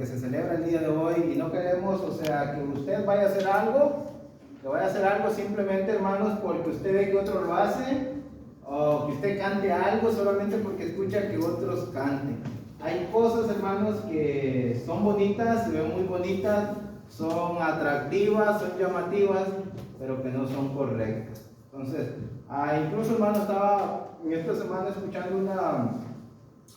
que se celebra el día de hoy, y no queremos, o sea, que usted vaya a hacer algo, que vaya a hacer algo simplemente, hermanos, porque usted ve que otro lo hace, o que usted cante algo solamente porque escucha que otros canten. Hay cosas, hermanos, que son bonitas, se ven muy bonitas, son atractivas, son llamativas, pero que no son correctas. Entonces, incluso, hermano, estaba en esta semana escuchando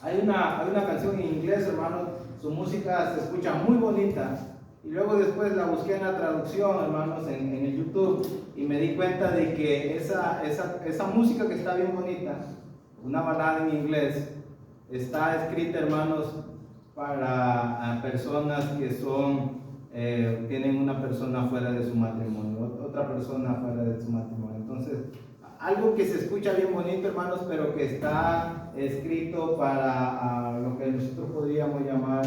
hay una canción en inglés, hermano, su música se escucha muy bonita, y luego después la busqué en la traducción, hermanos, en el YouTube, y me di cuenta de que esa música que está bien bonita, una balada en inglés, está escrita, hermanos, para personas que tienen una persona fuera de su matrimonio, otra persona fuera de su matrimonio. Entonces, algo que se escucha bien bonito, hermanos, pero que está escrito para lo que nosotros podríamos llamar,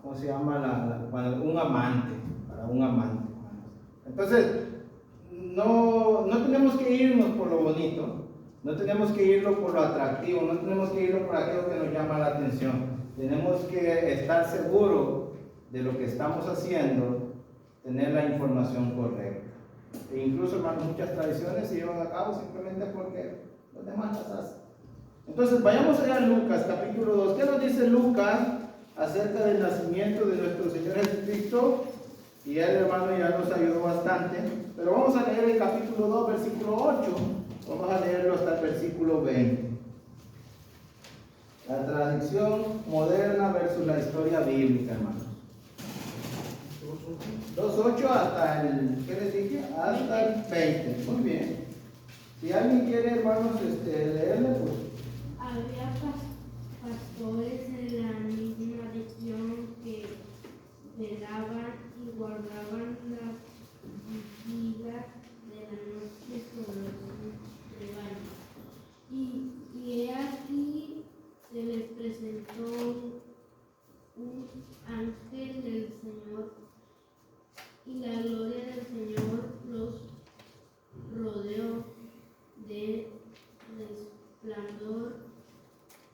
¿cómo se llama? Para un amante, hermanos. Entonces, no tenemos que irnos por lo bonito, no tenemos que irlo por lo atractivo, no tenemos que irlo por aquello que nos llama la atención. Tenemos que estar seguros de lo que estamos haciendo, tener la información correcta. E incluso, hermanos, muchas tradiciones se llevan a cabo simplemente porque los demás las hacen. Entonces, vayamos allá a Lucas, capítulo 2. ¿Qué nos dice Lucas acerca del nacimiento de nuestro Señor Jesucristo? Y el hermano ya nos ayudó bastante, pero vamos a leer el capítulo 2, versículo 8, vamos a leerlo hasta el versículo 20. La tradición moderna versus la historia bíblica, hermanos. 2.8 hasta el, ¿qué les dije? Hasta el 20, muy bien. Si alguien quiere, hermanos, leerle, pues. Había pastores en la misma región que velaban y guardaban la vigilia de la noche sobre sus rebaños. Y he aquí se les presentó un ángel del Señor, y la gloria del Señor los rodeó de resplandor,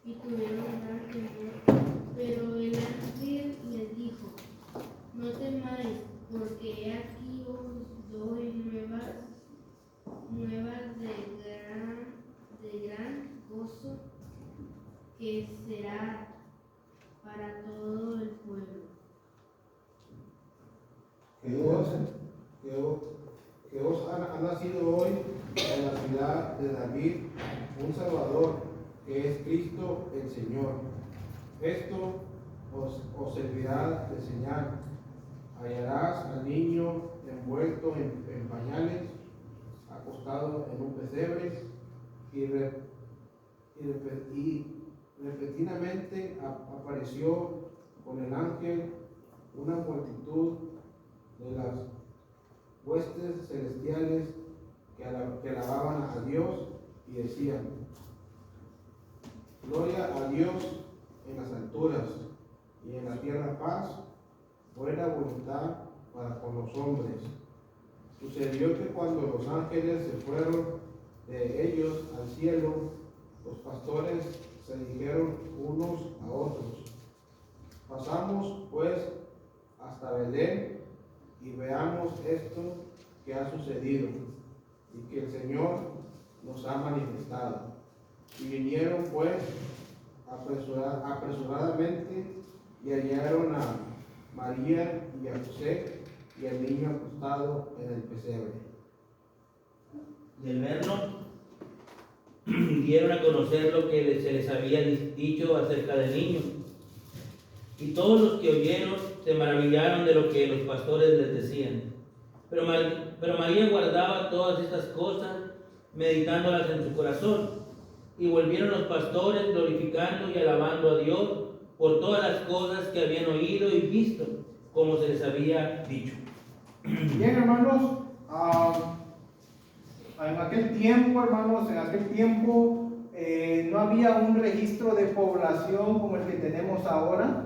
y tuvieron gran temor. Pero el ángel les dijo: no temáis, porque he aquí os doy nuevas de gran gozo, que será para todo el pueblo. Que os ha nacido hoy en la ciudad de David un Salvador, que es Cristo el Señor. Esto os servirá de señal. Hallarás al niño envuelto en pañales, acostado en un pesebre, y repentinamente apareció con el ángel una multitud de las huestes celestiales que alababan a Dios y decían: gloria a Dios en las alturas, y en la tierra paz, buena voluntad para con los hombres. Sucedió que cuando los ángeles se fueron de ellos al cielo, los pastores se dijeron unos a otros: pasamos pues hasta Belén y veamos esto que ha sucedido y que el Señor nos ha manifestado. Y vinieron pues apresuradamente y hallaron a María y a José y al niño acostado en el pesebre. Y al verlo, dieron a conocer lo que se les había dicho acerca del niño. Y todos los que oyeron se maravillaron de lo que los pastores les decían. Pero María guardaba todas estas cosas, meditándolas en su corazón. Y volvieron los pastores glorificando y alabando a Dios por todas las cosas que habían oído y visto, como se les había dicho. Bien, hermanos, en aquel tiempo, no había un registro de población como el que tenemos ahora.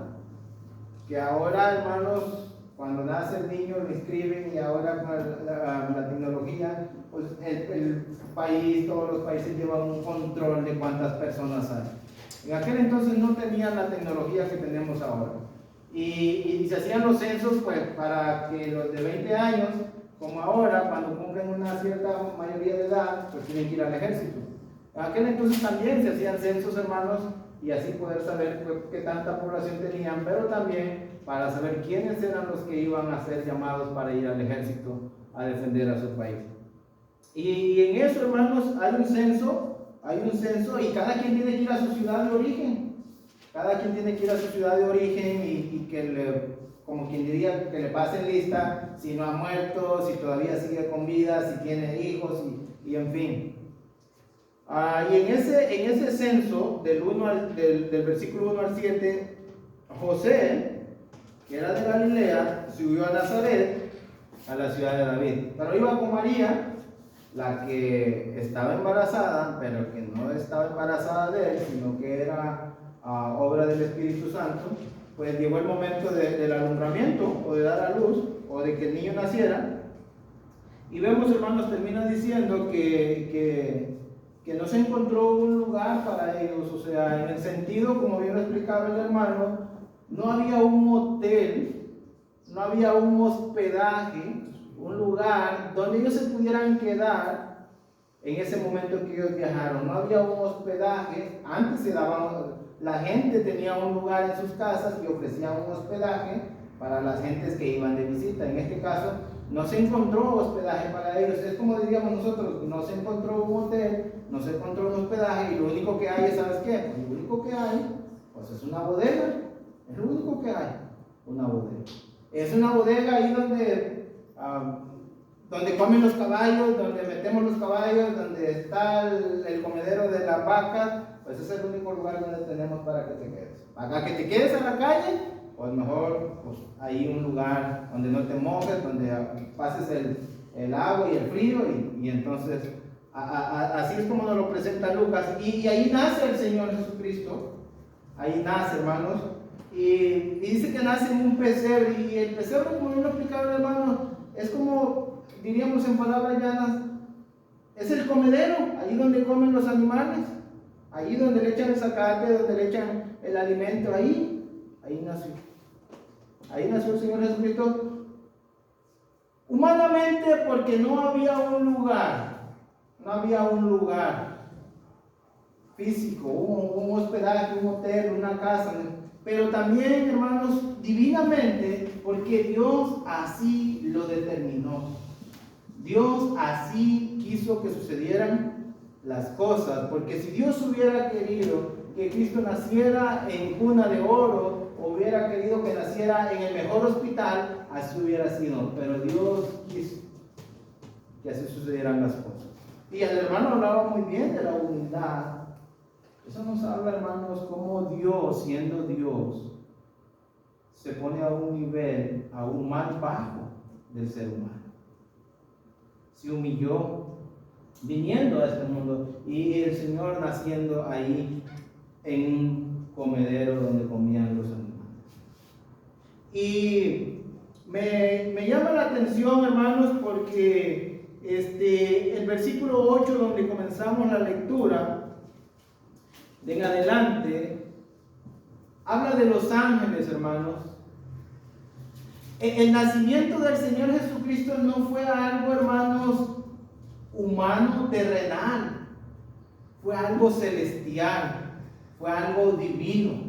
Que ahora, hermanos, cuando nace el niño lo inscriben, y ahora con la tecnología, pues el país, todos los países llevan un control de cuántas personas hay. En aquel entonces no tenían la tecnología que tenemos ahora. Y se hacían los censos pues para que los de 20 años, como ahora, cuando cumplen una cierta mayoría de edad, pues tienen que ir al ejército. En aquel entonces también se hacían censos, hermanos, y así poder saber pues, qué tanta población tenían, pero también para saber quiénes eran los que iban a ser llamados para ir al ejército a defender a su país. Y en eso, hermanos, hay un censo y cada quien tiene que ir a su ciudad de origen. Cada quien tiene que ir a su ciudad de origen y que como quien diría, que le pasen lista si no ha muerto, si todavía sigue con vida, si tiene hijos y en fin. Y en ese censo, del versículo 1 al 7, José, que era de Galilea, subió a Nazaret, a la ciudad de David. Pero iba con María, la que estaba embarazada, pero que no estaba embarazada de él, sino que era obra del Espíritu Santo. Pues llegó el momento del alumbramiento, o de dar a luz, o de que el niño naciera. Y vemos, hermanos, termina diciendo que no se encontró un lugar para ellos, o sea, en el sentido, como bien lo explicaba el hermano, no había un hotel, no había un hospedaje, un lugar donde ellos se pudieran quedar en ese momento que ellos viajaron. No había un hospedaje. Antes se daban, la gente tenía un lugar en sus casas y ofrecía un hospedaje para las gentes que iban de visita. En este caso no se encontró hospedaje para ellos. Es como diríamos nosotros, no se encontró un hotel, no se encontró un hospedaje, y lo único que hay es, ¿sabes qué? Pues lo único que hay pues es una bodega. Es lo único que hay, una bodega. Es una bodega ahí donde comen los caballos, donde metemos los caballos, donde está el comedero de las vacas. Pues ese es el único lugar donde tenemos para que te quedes. Acá que te quedes en la calle, pues mejor pues hay un lugar donde no te mojes, donde pases el agua y el frío, y entonces así es como nos lo presenta Lucas. Y ahí nace el Señor Jesucristo. Ahí nace, hermanos. Y dice que nace en un pesebre, y el pesebre, como yo lo explicaba, hermano, es como, diríamos en palabras llanas, es el comedero, allí donde comen los animales, allí donde le echan el zacate, donde le echan el alimento, ahí nació. Ahí nació el Señor Jesucristo, humanamente, porque no había un lugar físico, un hospedaje, un hotel, una casa. Pero también, hermanos, divinamente, porque Dios así lo determinó. Dios así quiso que sucedieran las cosas, porque si Dios hubiera querido que Cristo naciera en cuna de oro, o hubiera querido que naciera en el mejor hospital, así hubiera sido. Pero Dios quiso que así sucedieran las cosas. Y el hermano hablaba muy bien de la humildad. Eso nos habla, hermanos, cómo Dios, siendo Dios, se pone a un nivel aún más bajo del ser humano. Se humilló viniendo a este mundo, y el Señor naciendo ahí en un comedero donde comían los animales. Y me llama la atención, hermanos, porque el versículo 8, donde comenzamos la lectura, de en adelante, habla de los ángeles, hermanos. El nacimiento del Señor Jesucristo no fue algo, hermanos, humano, terrenal. Fue algo celestial, fue algo divino.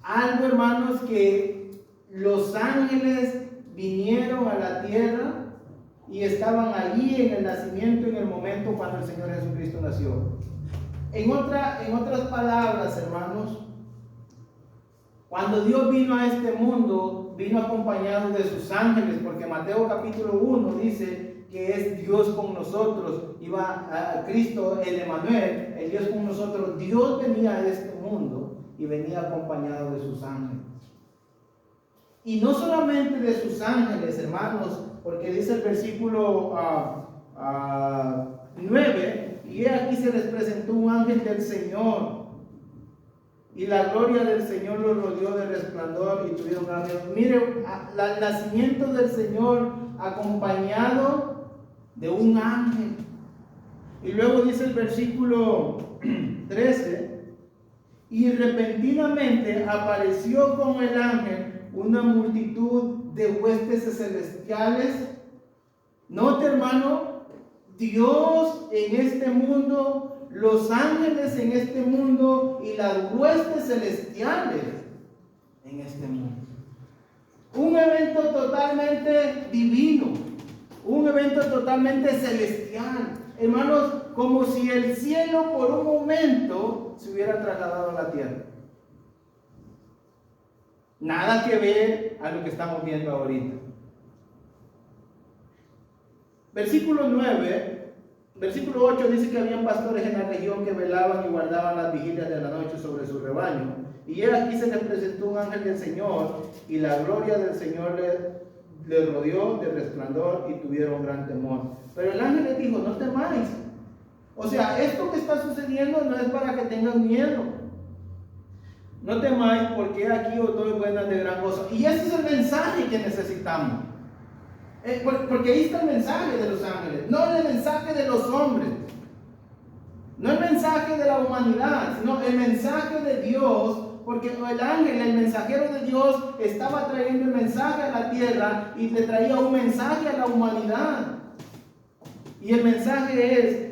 Algo, hermanos, que los ángeles vinieron a la tierra y estaban allí en el nacimiento, en el momento cuando el Señor Jesucristo nació. En otras palabras, hermanos, cuando Dios vino a este mundo, vino acompañado de sus ángeles, porque Mateo capítulo 1 dice que es Dios con nosotros. Iba a Cristo, el Emmanuel, el Dios con nosotros. Dios venía a este mundo y venía acompañado de sus ángeles. Y no solamente de sus ángeles, hermanos, porque dice el versículo 9, y aquí se les presentó un ángel del Señor, y la gloria del Señor los rodeó de resplandor, y tuvieron gran miedo. Mire, el nacimiento del Señor acompañado de un ángel. Y luego dice el versículo 13, y repentinamente apareció con el ángel una multitud de huestes celestiales. Note, hermano, Dios en este mundo, los ángeles en este mundo y las huestes celestiales en este mundo. Un evento totalmente divino, un evento totalmente celestial. Hermanos, como si el cielo por un momento se hubiera trasladado a la tierra. Nada que ver a lo que estamos viendo ahorita. Versículo 8 dice que habían pastores en la región que velaban y guardaban las vigilias de la noche sobre su rebaño. Y aquí se les presentó un ángel del Señor, y la gloria del Señor les rodeó de resplandor, y tuvieron gran temor. Pero el ángel les dijo: no temáis. O sea, esto que está sucediendo no es para que tengan miedo. No temáis, porque aquí os doy buenas de gran gozo. Y ese es el mensaje que necesitamos. Porque ahí está el mensaje de los ángeles, no el mensaje de los hombres, no el mensaje de la humanidad, sino el mensaje de Dios. Porque el ángel, el mensajero de Dios, estaba trayendo el mensaje a la tierra y le traía un mensaje a la humanidad. Y el mensaje es: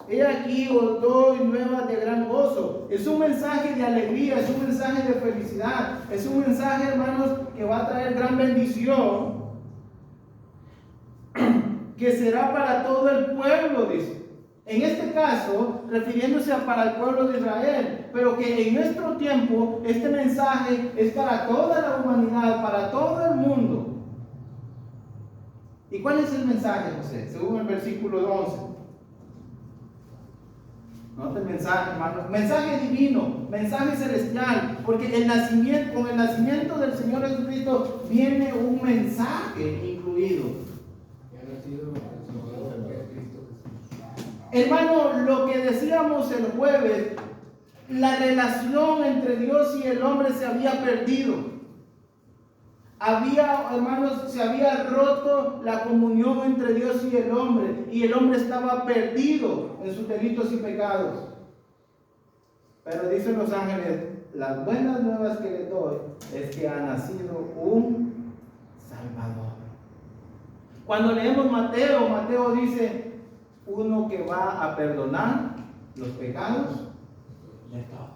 he aquí os doy nuevas de gran gozo. Es un mensaje de alegría, es un mensaje de felicidad, es un mensaje, hermanos, que va a traer gran bendición, que será para todo el pueblo, dice. En este caso, refiriéndose para el pueblo de Israel, pero que en nuestro tiempo este mensaje es para toda la humanidad, para todo el mundo. ¿Y cuál es el mensaje, José? Según el versículo 11. Note el mensaje, hermano. Mensaje divino, mensaje celestial, porque con el nacimiento del Señor Jesucristo viene un mensaje incluido. Hermano, lo que decíamos el jueves, la relación entre Dios y el hombre se había perdido. Hermanos, se había roto la comunión entre Dios y el hombre estaba perdido en sus delitos y pecados. Pero dicen los ángeles: las buenas nuevas que les doy es que ha nacido un Salvador. Cuando leemos Mateo dice: uno que va a perdonar los pecados de todos.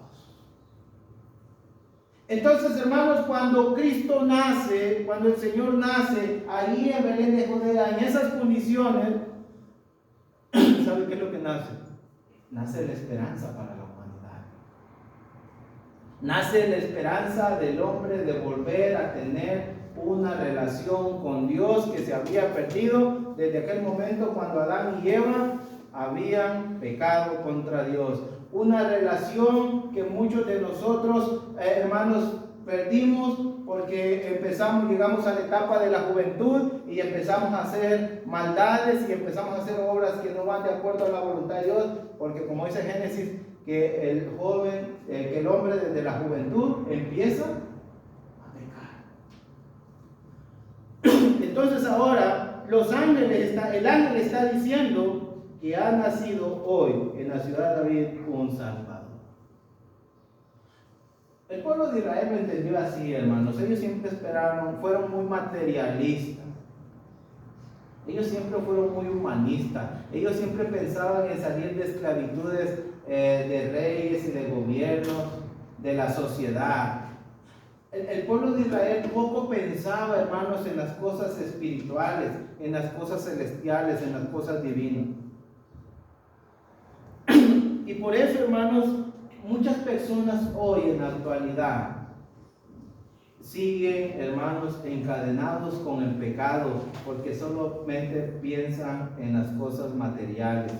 Entonces, hermanos, cuando Cristo nace, cuando el Señor nace ahí en Belén de Judea, en esas condiciones, ¿sabe qué es lo que nace? Nace la esperanza para la humanidad. Nace la esperanza del hombre de volver a tener una relación con Dios que se había perdido desde aquel momento cuando Adán y Eva habían pecado contra Dios. Una relación que muchos de nosotros, hermanos, perdimos porque llegamos a la etapa de la juventud y empezamos a hacer maldades y empezamos a hacer obras que no van de acuerdo a la voluntad de Dios, porque como dice Génesis, que el hombre desde la juventud empieza a pecar. Entonces ahora el ángel está diciendo que ha nacido hoy en la ciudad de David un Salvador. El pueblo de Israel lo entendió así, hermanos. Ellos siempre fueron muy materialistas. Ellos siempre fueron muy humanistas. Ellos siempre pensaban en salir de esclavitudes de reyes y de gobiernos, de la sociedad. El pueblo de Israel poco pensaba, hermanos, en las cosas espirituales, en las cosas celestiales, en las cosas divinas. Y por eso, hermanos, muchas personas hoy en la actualidad siguen, hermanos, encadenados con el pecado, porque solamente piensan en las cosas materiales,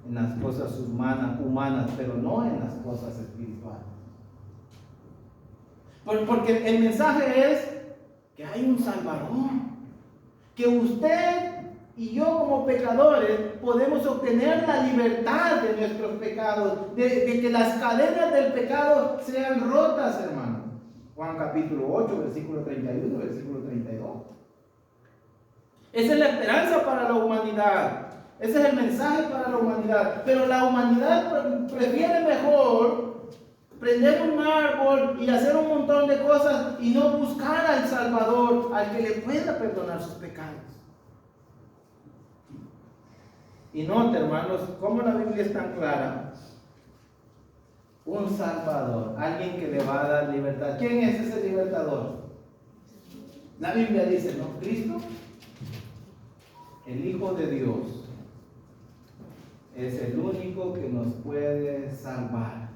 en las cosas humanas, pero no en las cosas espirituales. Porque el mensaje es que hay un Salvador, que usted y yo como pecadores podemos obtener la libertad de nuestros pecados, de que las cadenas del pecado sean rotas, hermano. Juan capítulo 8, versículo 31, versículo 32. Esa es la esperanza para la humanidad. Ese es el mensaje para la humanidad. Pero la humanidad prefiere mejor prender un árbol y hacer un montón de cosas y no buscar al Salvador, al que le pueda perdonar sus pecados. Y note, hermanos, cómo la Biblia es tan clara. Un Salvador, alguien que le va a dar libertad. ¿Quién es ese libertador? La Biblia dice, ¿no? Cristo, el Hijo de Dios, es el único que nos puede salvar.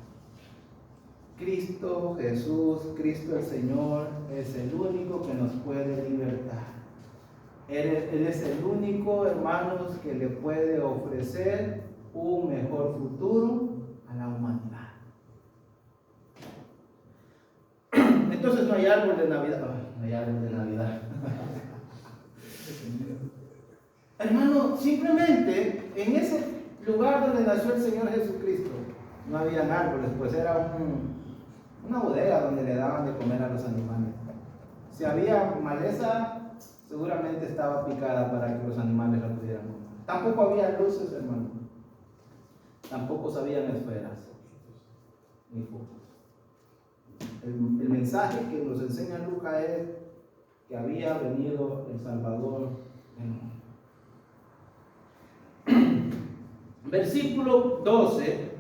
Cristo Jesús, Cristo el Señor, es el único que nos puede libertar. Él es el único, hermanos, que le puede ofrecer un mejor futuro a la humanidad. Entonces no hay árbol de Navidad. No hay árbol de Navidad. Hermano, simplemente en ese lugar donde nació el Señor Jesucristo no habían árboles, pues era una bodega donde le daban de comer a los animales. Si había maleza, seguramente estaba picada para que los animales la pudieran comer. Tampoco había luces, hermano. Tampoco sabían esferas ni focos. El mensaje que nos enseña Lucas es que había venido el Salvador del mundo. Versículo 12.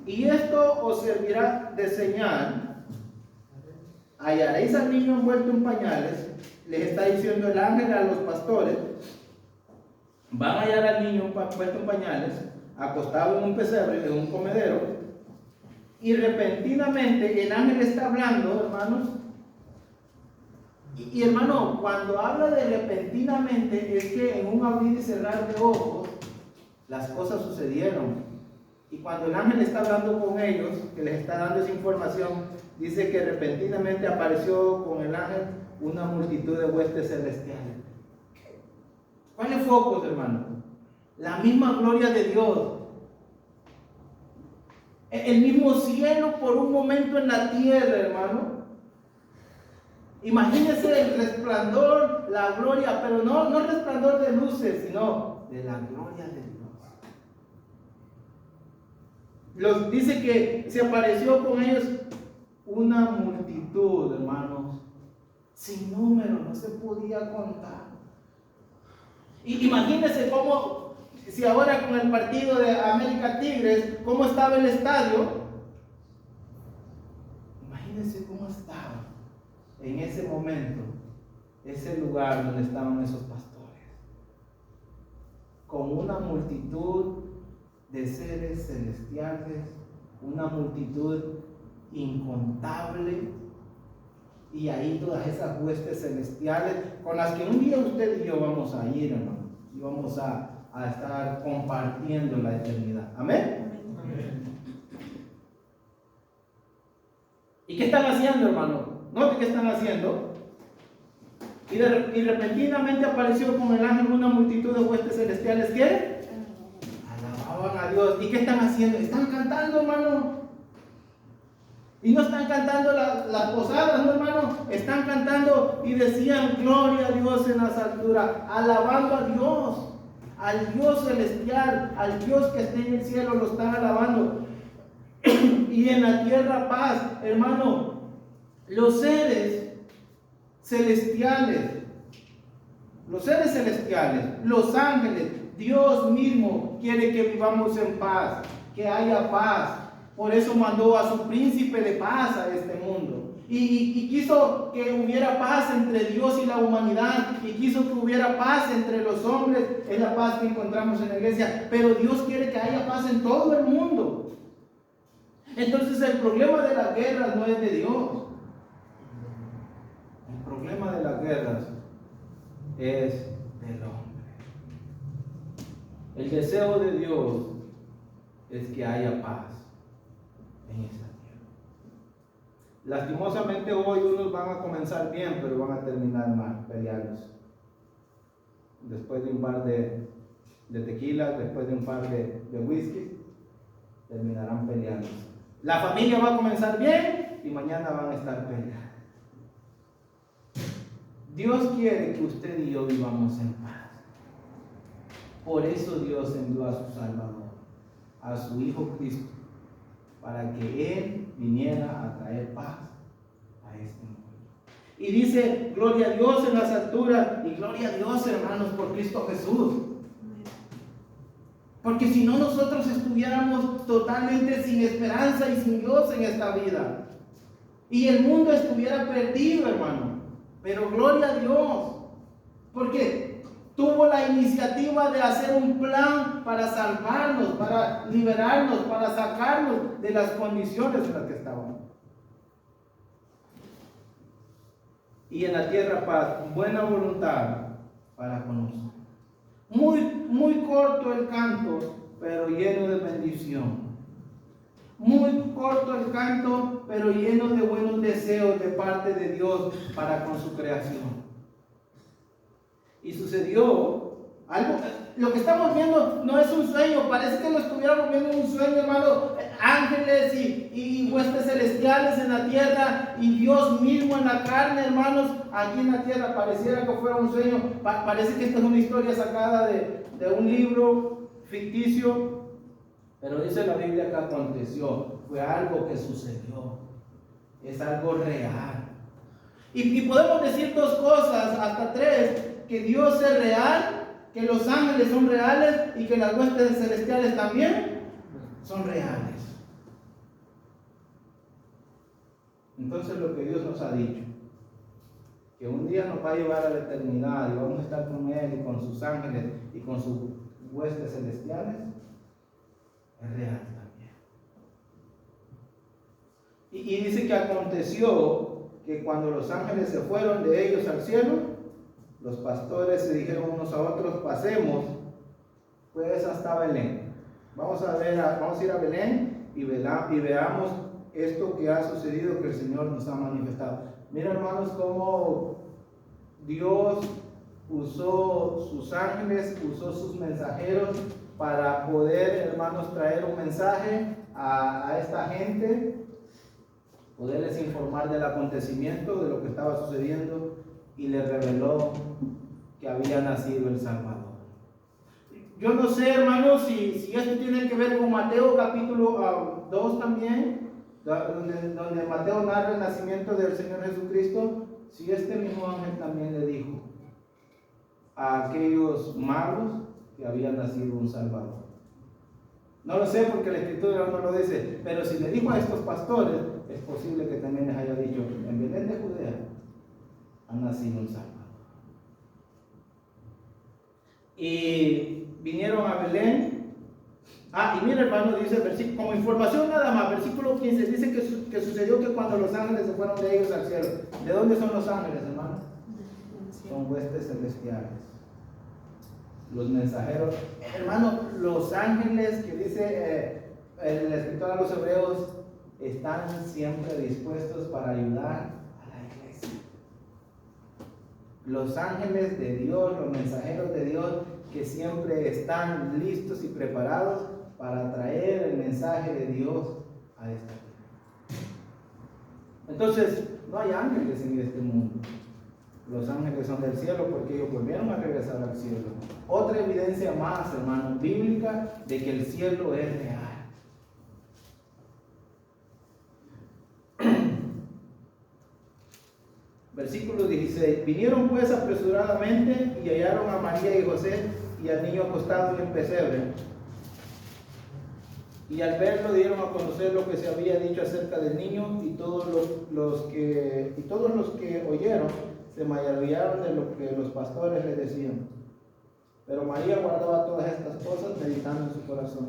Y esto os servirá de señal. Hallaréis al niño envuelto en pañales. Les está diciendo el ángel a los pastores. Van a hallar al niño envuelto en pañales, acostado en un pesebre, en un comedero. Y repentinamente el ángel está hablando, hermanos. Y hermano, cuando habla de repentinamente, es que en un abrir y cerrar de ojos, las cosas sucedieron. Y cuando el ángel está hablando con ellos, que les está dando esa información, dice que repentinamente apareció con el ángel una multitud de huestes celestiales. ¿Cuáles focos, hermano? La misma gloria de Dios. El mismo cielo por un momento en la tierra, hermano. Imagínense el resplandor, la gloria, pero no el resplandor de luces, sino de la gloria de Dios. Dice que se apareció con ellos una multitud, hermanos, sin número, no se podía contar. Y imagínense cómo, si ahora con el partido de América Tigres, cómo estaba el estadio. Imagínense cómo estaba en ese momento, ese lugar donde estaban esos pastores, con una multitud de seres celestiales, una multitud incontable, y ahí todas esas huestes celestiales con las que un día usted y yo vamos a ir, hermano, y vamos a estar compartiendo la eternidad. Amén. Amén. ¿Y qué están haciendo, hermano? Note qué están haciendo. Y repentinamente apareció con el ángel una multitud de huestes celestiales que alababan a Dios. ¿Y qué están haciendo? Están cantando, hermano. Y no están cantando las posadas, no, hermano. Están cantando y decían gloria a Dios en las alturas, alabando a Dios, al Dios celestial, al Dios que está en el cielo, lo están alabando. Y en la tierra paz, hermano. Los seres celestiales, los ángeles, Dios mismo quiere que vivamos en paz, que haya paz. Por eso mandó a su príncipe de paz a este mundo. Y quiso que hubiera paz entre Dios y la humanidad. Y quiso que hubiera paz entre los hombres. Es la paz que encontramos en la iglesia. Pero Dios quiere que haya paz en todo el mundo. Entonces el problema de las guerras no es de Dios. El problema de las guerras es del hombre. El deseo de Dios es que haya paz en esa tierra. Lastimosamente hoy unos van a comenzar bien, pero van a terminar mal, peleados. Después de un par de tequila, después de un par de whisky, terminarán peleando. La familia va a comenzar bien y mañana van a estar peleando. Dios quiere que usted y yo vivamos en paz. Por eso Dios envió a su Salvador, a su Hijo Cristo, para que Él viniera a traer paz a este mundo. Y dice, gloria a Dios en las alturas y gloria a Dios, hermanos, por Cristo Jesús. Porque si no, nosotros estuviéramos totalmente sin esperanza y sin Dios en esta vida. Y el mundo estuviera perdido, hermano. Pero gloria a Dios. Porque tuvo la iniciativa de hacer un plan para salvarnos, para liberarnos, para sacarnos de las condiciones en las que estábamos. Y en la tierra paz, buena voluntad para con nosotros. Muy corto el canto, pero lleno de bendición. Muy corto el canto, pero lleno de buenos deseos de parte de Dios para con su creación. Y sucedió algo. Lo que estamos viendo no es un sueño, parece que lo estuviéramos viendo en un sueño, hermano. Ángeles y huestes celestiales en la tierra y Dios mismo en la carne, hermanos, aquí en la tierra. Pareciera que fuera un sueño. Parece que esta es una historia sacada de un libro ficticio, pero dice la Biblia que aconteció. Fue algo que sucedió. Es algo real. Y podemos decir dos cosas, hasta tres: que Dios es real, que los ángeles son reales y que las huestes celestiales también son reales. Entonces, lo que Dios nos ha dicho, que un día nos va a llevar a la eternidad y vamos a estar con Él y con sus ángeles y con sus huestes celestiales, es real también. Y dice que aconteció que cuando los ángeles se fueron de ellos al cielo, los pastores se dijeron unos a otros: pasemos pues hasta Belén. Vamos a ir a Belén y veamos esto que ha sucedido, que el Señor nos ha manifestado. Mira, hermanos, cómo Dios usó sus ángeles, usó sus mensajeros para poder, hermanos, traer un mensaje a esta gente, poderles informar del acontecimiento, de lo que estaba sucediendo, y les reveló que había nacido el Salvador. Yo no sé, hermanos, si esto tiene que ver con Mateo capítulo 2 también, donde Mateo narra el nacimiento del Señor Jesucristo, si este mismo ángel también le dijo a aquellos magos que había nacido un Salvador. No lo sé porque la Escritura no lo dice, pero si le dijo a estos pastores, es posible que también les haya dicho: en Belén de Judea ha nacido un Salvador. Y vinieron a Belén. Y mira, hermano, dice el versículo, como información nada más, versículo 15, dice que sucedió que cuando los ángeles se fueron de ellos al cielo. ¿De dónde son los ángeles, hermano? Son huestes celestiales. Los mensajeros, hermano, los ángeles que dice el escritor a los hebreos, están siempre dispuestos para ayudar a la iglesia. Los ángeles de Dios, los mensajeros de Dios, que siempre están listos y preparados para traer el mensaje de Dios a esta tierra. Entonces, no hay ángeles en este mundo. Los ángeles son del cielo porque ellos volvieron a regresar al cielo. Otra evidencia más, hermano, bíblica de que el cielo es real. Versículo 16. Vinieron pues apresuradamente y hallaron a María y José y al niño acostado en el pesebre. Y al verlo dieron a conocer lo que se había dicho acerca del niño, y todos los que oyeron se maravillaron de lo que los pastores les decían. Pero María guardaba todas estas cosas, meditando en su corazón.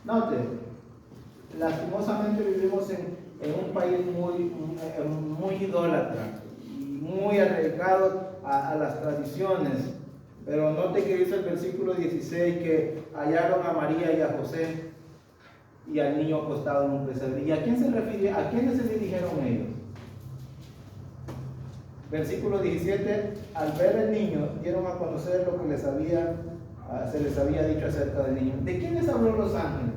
Note, lastimosamente vivimos en un país muy idólatra, muy arraigado a las tradiciones. Pero note que dice el versículo 16 que hallaron a María y a José y al niño acostado en un pesebre. ¿Y a quién se refiere? ¿A quiénes se dirigieron ellos? Versículo 17, al ver el niño, dieron a conocer lo que se les había dicho acerca del niño. ¿De quiénes habló los ángeles?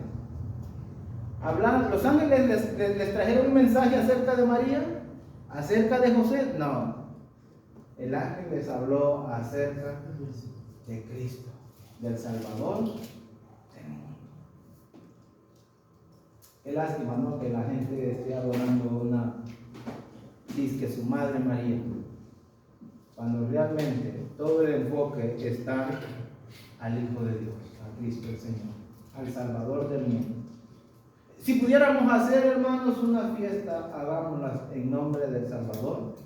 ¿Los ángeles les trajeron un mensaje acerca de María? ¿Acerca de José? No. El ángel les habló acerca de Cristo, del Salvador del mundo. Qué lástima, ¿no? Que la gente esté adorando una, dice su Madre María, cuando realmente todo el enfoque está al Hijo de Dios, a Cristo el Señor, al Salvador del mundo. Si pudiéramos hacer, hermanos, una fiesta, hagámosla en nombre del Salvador.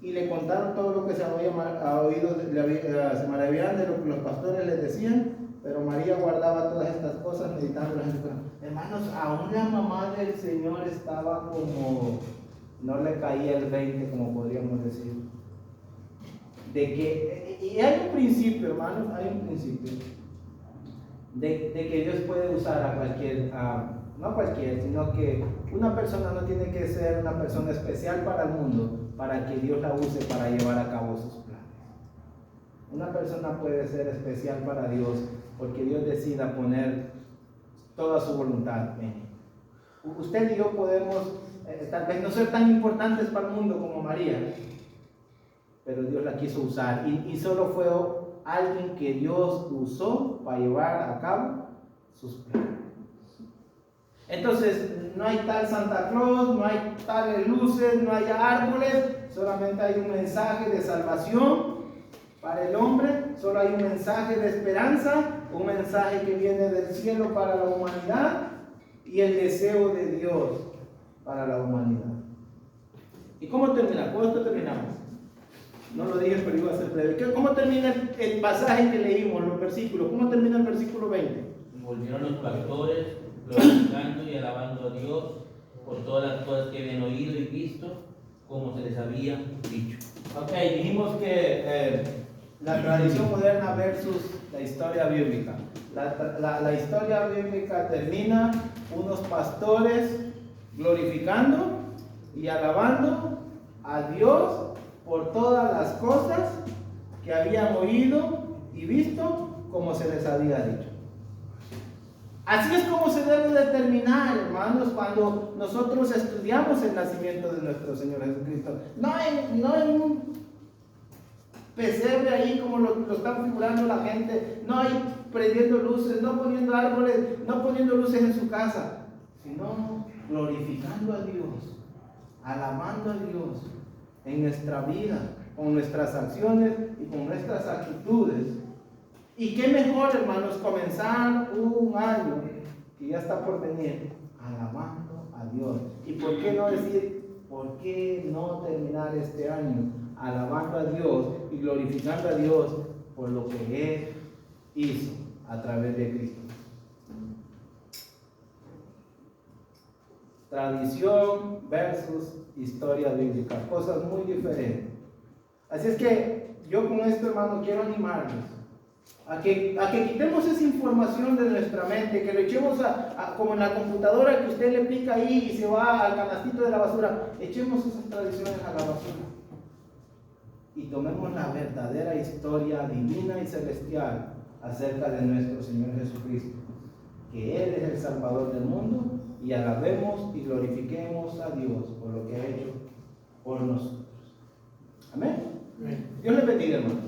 Y le contaron todo lo que se había oído, se maravillaban de lo que los pastores les decían, pero María guardaba todas estas cosas meditándolas en su corazón. Hermanos, aún la mamá del Señor estaba como, no le caía el 20, como podríamos decir. De que, y hay un principio, hermanos, hay un principio, de que Dios puede usar a cualquier, no a cualquier, sino que una persona no tiene que ser una persona especial para el mundo, para que Dios la use para llevar a cabo sus planes. Una persona puede ser especial para Dios porque Dios decida poner toda su voluntad en él. Usted y yo podemos tal vez no ser tan importantes para el mundo como María, pero Dios la quiso usar y solo fue alguien que Dios usó para llevar a cabo sus planes. Entonces, no hay tal Santa Claus, no hay tales luces, no hay árboles, solamente hay un mensaje de salvación para el hombre, solo hay un mensaje de esperanza, un mensaje que viene del cielo para la humanidad y el deseo de Dios para la humanidad. ¿Y cómo termina? ¿Cómo esto terminamos? No lo dije, pero iba a ser breve. ¿Cómo termina el pasaje que leímos, los versículos? ¿Cómo termina el versículo 20? Volvieron los pastores glorificando y alabando a Dios por todas las cosas que habían oído y visto, como se les había dicho. Ok, dijimos que la tradición moderna versus la historia bíblica. La historia bíblica termina unos pastores glorificando y alabando a Dios por todas las cosas que habían oído y visto, como se les había dicho. Así es como se debe determinar, hermanos, cuando nosotros estudiamos el nacimiento de nuestro Señor Jesucristo. No en un pesebre ahí como lo está figurando la gente, no hay prendiendo luces, no poniendo árboles, no poniendo luces en su casa, sino glorificando a Dios, alabando a Dios en nuestra vida, con nuestras acciones y con nuestras actitudes. Y qué mejor, hermanos, comenzar un año que ya está por venir alabando a Dios. ¿Y por qué no decir, por qué no terminar este año alabando a Dios y glorificando a Dios por lo que Él hizo a través de Cristo? Tradición versus historia bíblica, cosas muy diferentes. Así es que yo con esto, hermano, quiero animarles a que quitemos esa información de nuestra mente, que lo echemos como en la computadora, que usted le pica ahí y se va al canastito de la basura. Echemos esas tradiciones a la basura y tomemos la verdadera historia divina y celestial acerca de nuestro Señor Jesucristo, que Él es el Salvador del mundo, y alabemos y glorifiquemos a Dios por lo que ha hecho por nosotros. Amén. Dios les bendiga, hermanos.